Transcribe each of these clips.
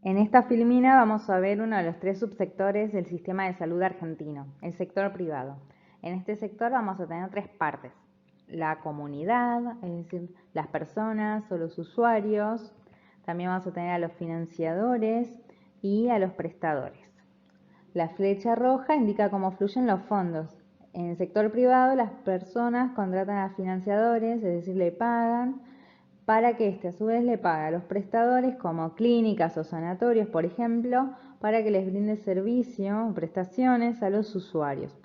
En esta filmina vamos a ver uno de los tres subsectores del sistema de salud argentino, el sector privado. En este sector vamos a tener tres partes: la comunidad, es decir, las personas o los usuarios. También vamos a tener a los financiadores y a los prestadores. La flecha roja indica cómo fluyen los fondos. En el sector privado, las personas contratan a financiadores, es decir, le pagan, para que éste a su vez le pague a los prestadores como clínicas o sanatorios, por ejemplo, para que les brinde servicio o prestaciones a los usuarios.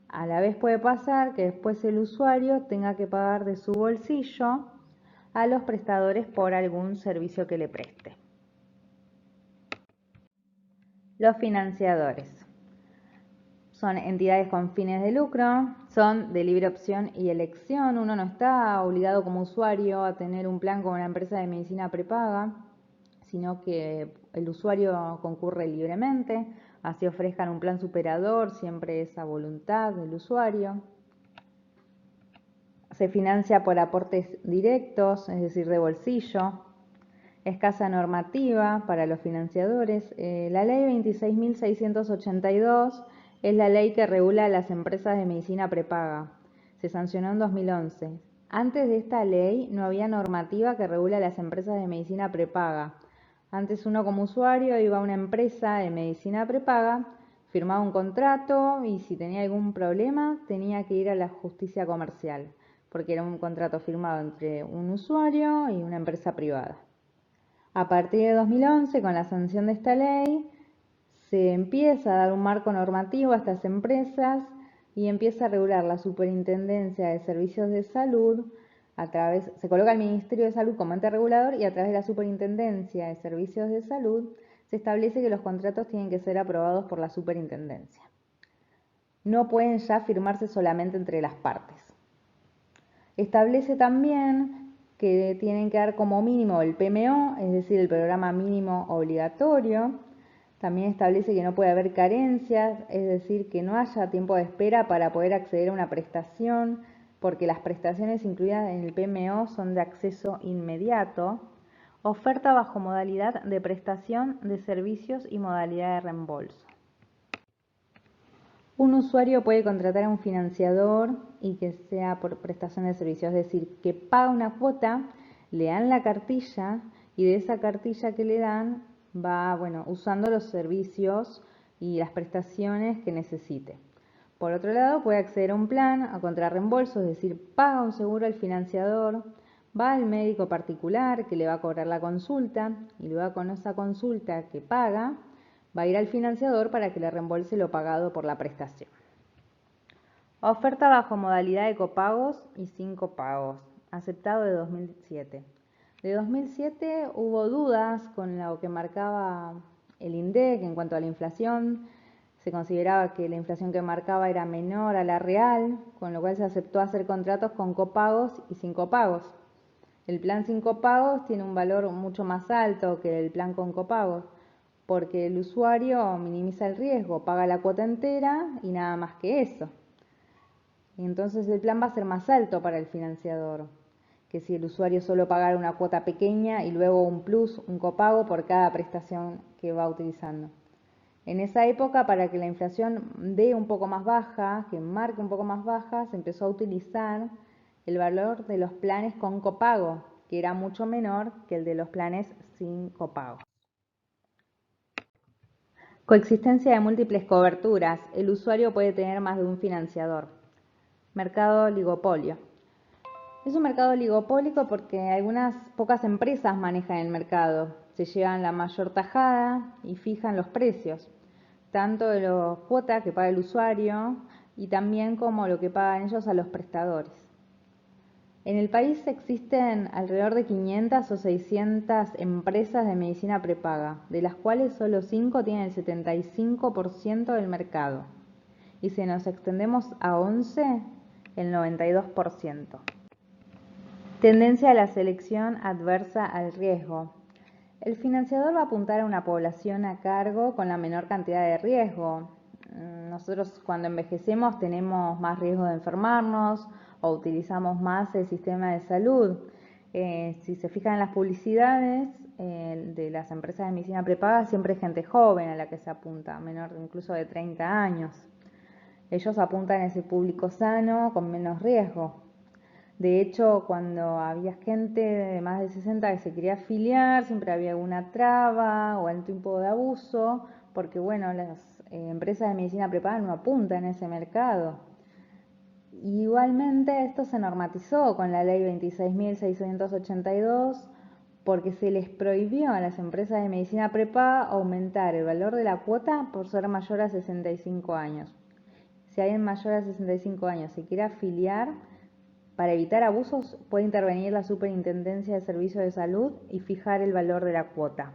A la vez puede pasar que después el usuario tenga que pagar de su bolsillo a los prestadores por algún servicio que le preste. Los financiadores son entidades con fines de lucro, son de libre opción y elección. Uno no está obligado como usuario a tener un plan con una empresa de medicina prepaga, sino que el usuario concurre libremente, así ofrezcan un plan superador, siempre es a voluntad del usuario. Se financia por aportes directos, es decir, de bolsillo. Escasa normativa para los financiadores. La ley 26.682 es la ley que regula las empresas de medicina prepaga. Se sancionó en 2011. Antes de esta ley no había normativa que regula las empresas de medicina prepaga. Antes uno como usuario iba a una empresa de medicina prepaga, firmaba un contrato y si tenía algún problema tenía que ir a la justicia comercial, porque era un contrato firmado entre un usuario y una empresa privada. A partir de 2011, con la sanción de esta ley, se empieza a dar un marco normativo a estas empresas y empieza a regular la Superintendencia de Servicios de Salud. Se coloca el Ministerio de Salud como ente regulador y a través de la Superintendencia de Servicios de Salud se establece que los contratos tienen que ser aprobados por la Superintendencia. No pueden ya firmarse solamente entre las partes. Establece también que tienen que dar como mínimo el PMO, es decir, el programa mínimo obligatorio. También establece que no puede haber carencias, es decir, que no haya tiempo de espera para poder acceder a una prestación, porque las prestaciones incluidas en el PMO son de acceso inmediato. Oferta bajo modalidad de prestación de servicios y modalidad de reembolso. Un usuario puede contratar a un financiador y que sea por prestación de servicios, es decir, que paga una cuota, le dan la cartilla y de esa cartilla que le dan va, usando los servicios y las prestaciones que necesite. Por otro lado, puede acceder a un plan a contrarreembolso, es decir, paga un seguro al financiador, va al médico particular que le va a cobrar la consulta y luego con esa consulta que paga, va a ir al financiador para que le reembolse lo pagado por la prestación. Oferta bajo modalidad de copagos y sin copagos, aceptado de 2007. De 2007 hubo dudas con lo que marcaba el INDEC en cuanto a la inflación. Se consideraba que la inflación que marcaba era menor a la real, con lo cual se aceptó hacer contratos con copagos y sin copagos. El plan sin copagos tiene un valor mucho más alto que el plan con copagos, porque el usuario minimiza el riesgo, paga la cuota entera y nada más que eso. Y entonces el plan va a ser más alto para el financiador, que si el usuario solo pagara una cuota pequeña y luego un plus, un copago por cada prestación que va utilizando. En esa época, para que la inflación dé un poco más baja, que marque un poco más baja, se empezó a utilizar el valor de los planes con copago, que era mucho menor que el de los planes sin copago. Coexistencia de múltiples coberturas. El usuario puede tener más de un financiador. Mercado oligopolio. Es un mercado oligopólico porque algunas pocas empresas manejan el mercado. Se llevan la mayor tajada y fijan los precios, tanto de la cuota que paga el usuario y también como lo que pagan ellos a los prestadores. En el país existen alrededor de 500 o 600 empresas de medicina prepaga, de las cuales solo 5 tienen el 75% del mercado. Y si nos extendemos a 11, el 92%. Tendencia a la selección adversa al riesgo. El financiador va a apuntar a una población a cargo con la menor cantidad de riesgo. Nosotros cuando envejecemos tenemos más riesgo de enfermarnos o utilizamos más el sistema de salud. Si se fijan en las publicidades, de las empresas de medicina prepaga siempre es gente joven a la que se apunta, menor incluso de 30 años. Ellos apuntan a ese público sano con menos riesgo. De hecho, cuando había gente de más de 60 que se quería afiliar, siempre había alguna traba o algún tipo de abuso, porque bueno, las empresas de medicina prepaga no apuntan a ese mercado. Igualmente esto se normatizó con la ley 26.682 porque se les prohibió a las empresas de medicina prepaga aumentar el valor de la cuota por ser mayor a 65 años. Si alguien mayor a 65 años se quiere afiliar, para evitar abusos puede intervenir la Superintendencia de Servicios de Salud y fijar el valor de la cuota.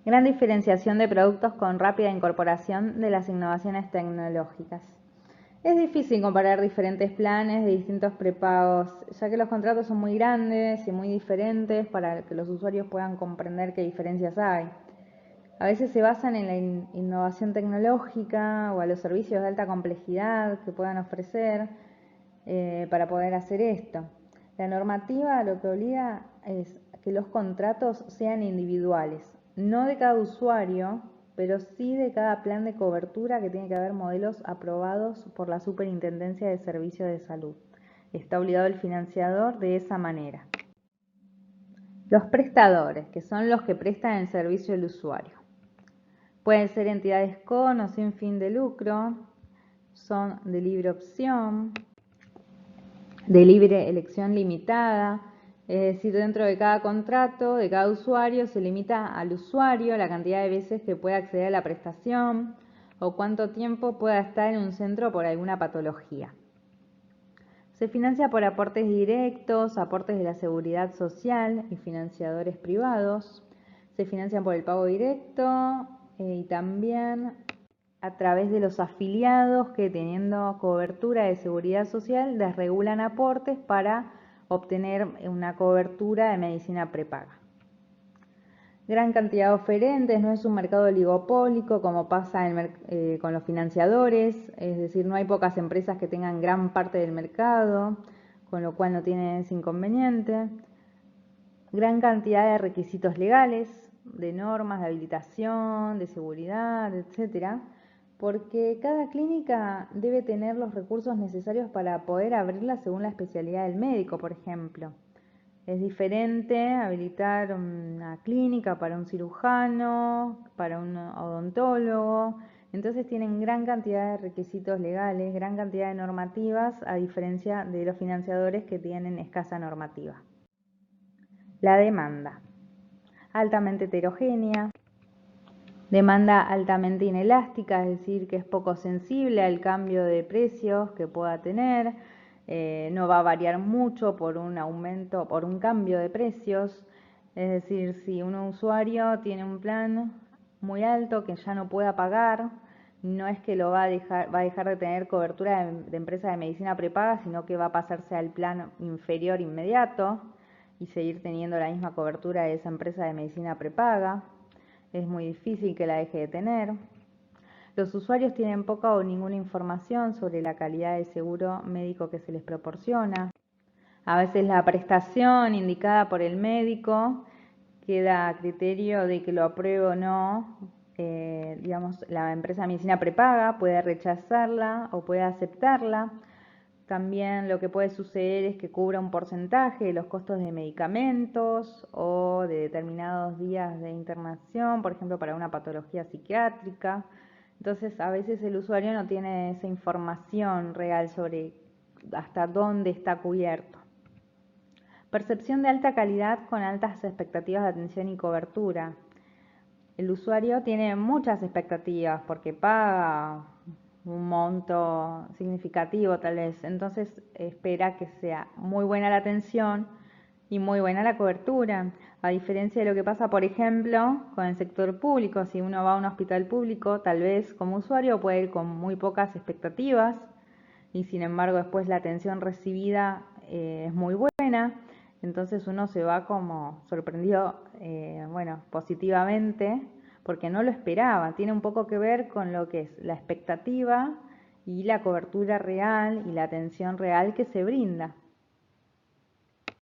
Gran diferenciación de productos con rápida incorporación de las innovaciones tecnológicas. Es difícil comparar diferentes planes de distintos prepagos, ya que los contratos son muy grandes y muy diferentes para que los usuarios puedan comprender qué diferencias hay. A veces se basan en la innovación tecnológica o a los servicios de alta complejidad que puedan ofrecer para poder hacer esto. La normativa lo que obliga es que los contratos sean individuales, no de cada usuario, pero sí de cada plan de cobertura, que tiene que haber modelos aprobados por la Superintendencia de Servicios de Salud. Está obligado el financiador de esa manera. Los prestadores, que son los que prestan el servicio al usuario. Pueden ser entidades con o sin fin de lucro, son de libre opción, de libre elección limitada, es decir, dentro de cada contrato, de cada usuario, se limita al usuario la cantidad de veces que pueda acceder a la prestación o cuánto tiempo pueda estar en un centro por alguna patología. Se financia por aportes directos, aportes de la seguridad social y financiadores privados. Se financian por el pago directo y también a través de los afiliados que, teniendo cobertura de seguridad social, desregulan aportes para obtener una cobertura de medicina prepaga. Gran cantidad de oferentes, no es un mercado oligopólico como pasa con los financiadores, es decir, no hay pocas empresas que tengan gran parte del mercado, con lo cual no tiene ese inconveniente. Gran cantidad de requisitos legales, de normas de habilitación, de seguridad, etcétera, porque cada clínica debe tener los recursos necesarios para poder abrirla según la especialidad del médico, por ejemplo. Es diferente habilitar una clínica para un cirujano, para un odontólogo. Entonces tienen gran cantidad de requisitos legales, gran cantidad de normativas, a diferencia de los financiadores que tienen escasa normativa. La demanda. Altamente heterogénea. Demanda altamente inelástica, es decir, que es poco sensible al cambio de precios que pueda tener. No va a variar mucho por un aumento, por un cambio de precios. Es decir, si un usuario tiene un plan muy alto que ya no pueda pagar, no es que va a dejar de tener cobertura de empresa de medicina prepaga, sino que va a pasarse al plan inferior inmediato y seguir teniendo la misma cobertura de esa empresa de medicina prepaga. Es muy difícil que la deje de tener. Los usuarios tienen poca o ninguna información sobre la calidad de seguro médico que se les proporciona. A veces la prestación indicada por el médico queda a criterio de que lo apruebe o no. La empresa de medicina prepaga puede rechazarla o puede aceptarla. También lo que puede suceder es que cubra un porcentaje de los costos de medicamentos o de determinados días de internación, por ejemplo, para una patología psiquiátrica. Entonces, a veces el usuario no tiene esa información real sobre hasta dónde está cubierto. Percepción de alta calidad con altas expectativas de atención y cobertura. El usuario tiene muchas expectativas porque paga un monto significativo tal vez, entonces espera que sea muy buena la atención y muy buena la cobertura, a diferencia de lo que pasa, por ejemplo, con el sector público. Si uno va a un hospital público, tal vez como usuario puede ir con muy pocas expectativas y sin embargo después la atención recibida es muy buena, entonces uno se va como sorprendido, positivamente, porque no lo esperaba. Tiene un poco que ver con lo que es la expectativa y la cobertura real y la atención real que se brinda.